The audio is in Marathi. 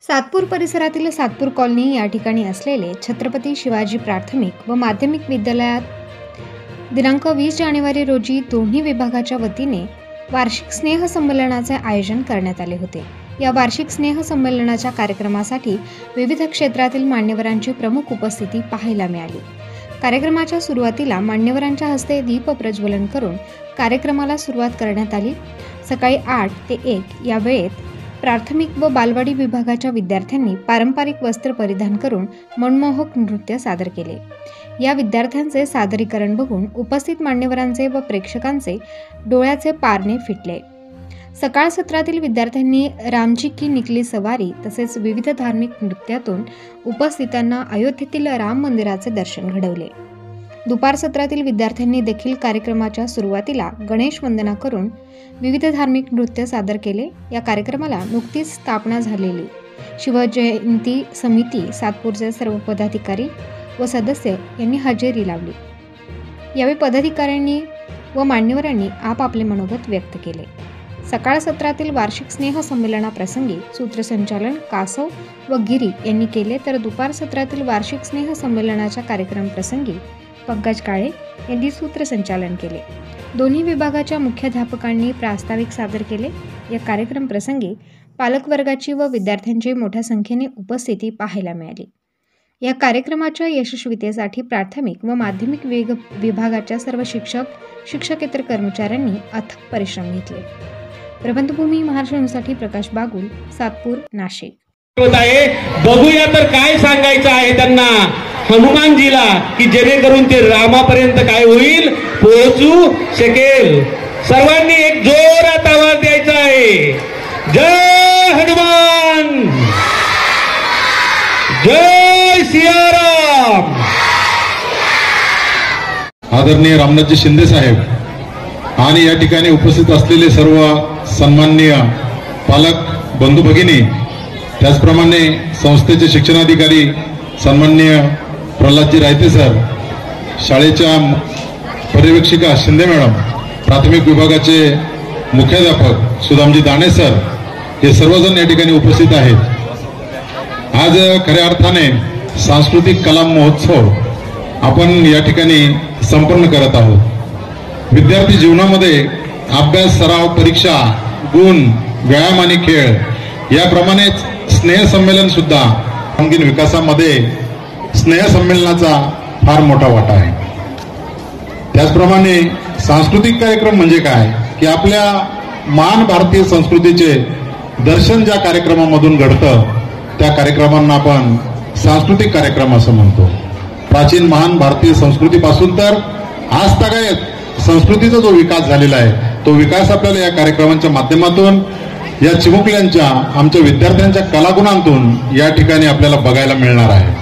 सातपूर परिसरातील सातपूर कॉलनी या ठिकाणी असलेले छत्रपती शिवाजी प्राथमिक व माध्यमिक विद्यालयात दिनांक 20 जानेवारी रोजी दोन्ही विभागाच्या वतीने वार्षिक स्नेह संमेलनाचे आयोजन करण्यात आले होते। या वार्षिक स्नेह संमेलनाच्या कार्यक्रमासाठी विविध क्षेत्रातील मान्यवरांची प्रमुख उपस्थिती पाहायला मिळाली। कार्यक्रमाच्या सुरुवातीला मान्यवरांच्या हस्ते दीप प्रज्वलन करून कार्यक्रमाला सुरुवात करण्यात आली। सकाळी 8 ते 1 या वेळेत प्राथमिक व बालवाडी विभागाच्या विद्यार्थ्यांनी पारंपरिक वस्त्र परिधान करून मनमोहक नृत्य सादर केले। या विद्यार्थ्यांचे सादरीकरण बघून उपस्थित मान्यवरांचे व प्रेक्षकांचे डोळ्याचे पारणे फिटले। सकाळ सत्रातील विद्यार्थ्यांनी रामजी की निकली सवारी तसेच विविध धार्मिक नृत्यातून उपस्थितांना अयोध्येतील राम मंदिराचे दर्शन घडवले। दुपार सत्रातील विद्यार्थ्यांनी देखील कार्यक्रमाच्या सुरुवातीला गणेश वंदना करून विविध धार्मिक नृत्य सादर केले। या कार्यक्रमाला नुकतीच स्थापना झालेली शिवजयंती समिती सातपूरचे सर्व पदाधिकारी व सदस्य यांनी हजेरी लावली। यावेळी पदाधिकाऱ्यांनी व मान्यवरांनी आपापले मनोगत व्यक्त केले। सकाळ सत्रातील वार्षिक स्नेह संमेलनाप्रसंगी सूत्रसंचालन कासव व गिरी यांनी केले, तर दुपार सत्रातील वार्षिक स्नेह संमेलनाच्या कार्यक्रमप्रसंगी पंकज काळे यांनी सूत्रसंचालन केले। दोन्ही विभागाच्या मुख्याध्यापकांनी प्रास्ताविक सादर केले। या कार्यक्रम प्रसंगी पालकवर्गाची व विद्यार्थ्यांची मोठ्या संख्येने उपस्थिती पाहायला मिळाली। या कार्यक्रमाच्या यशस्वीतेसाठी प्राथमिक व माध्यमिक विभागाच्या सर्व शिक्षकेतर कर्मचाऱ्यांनी अथक परिश्रम घेतले। प्रबंधभूमी महाराष्ट्रासाठी प्रकाश बागुल, सातपूर, नाशिक। बघूया तर काय सांगायचं आहे त्यांना हनुमानजीला की जेणेकरून ते रामापर्यंत काय होईल, पोहोचू शकेल। सर्वांनी एक जोरात आवाज द्यायचा आहे, जय हनुमान, जय सियाराम। आदरणीय रामनाथजी शिंदे साहेब आणि या ठिकाणी उपस्थित असलेले सर्व सन्माननीय पालक बंधू भगिनी, त्याचप्रमाणे संस्थेचे शिक्षणाधिकारी सन्माननीय प्रल्हादजी रायते सर, शाळेच्या पर्यवेक्षिका शिंदे मॅडम, प्राथमिक विभागाचे मुख्याध्यापक सुदामजी दाणे सर, हे सर्वजण या ठिकाणी उपस्थित आहेत। आज खऱ्या अर्थाने सांस्कृतिक कला महोत्सव आपण या ठिकाणी संपन्न करत आहोत। विद्यार्थी जीवनामध्ये अभ्यास, सराव, परीक्षा, गुण, व्यायाम आणि खेळ याप्रमाणेच स्नेह संमेलन सुद्धा आणखीन विकासामध्ये स्नेह संमेलनाचा फार मोठा वाटा आहे। त्याचप्रमाणे सांस्कृतिक कार्यक्रम म्हणजे काय की आपल्या महान भारतीय संस्कृतीचे दर्शन ज्या कार्यक्रमामधून घडतं त्या कार्यक्रमांना आपण सांस्कृतिक कार्यक्रम असं म्हणतो। प्राचीन महान भारतीय संस्कृतीपासून तर आज तागायत संस्कृतीचा जो विकास झालेला आहे तो विकास आपल्याला या कार्यक्रमांच्या माध्यमातून या चिमुकल्यांच्या आमच्या विद्यार्थ्यांच्या कलागुणांतून या ठिकाणी आपल्याला बघायला मिळणार आहे।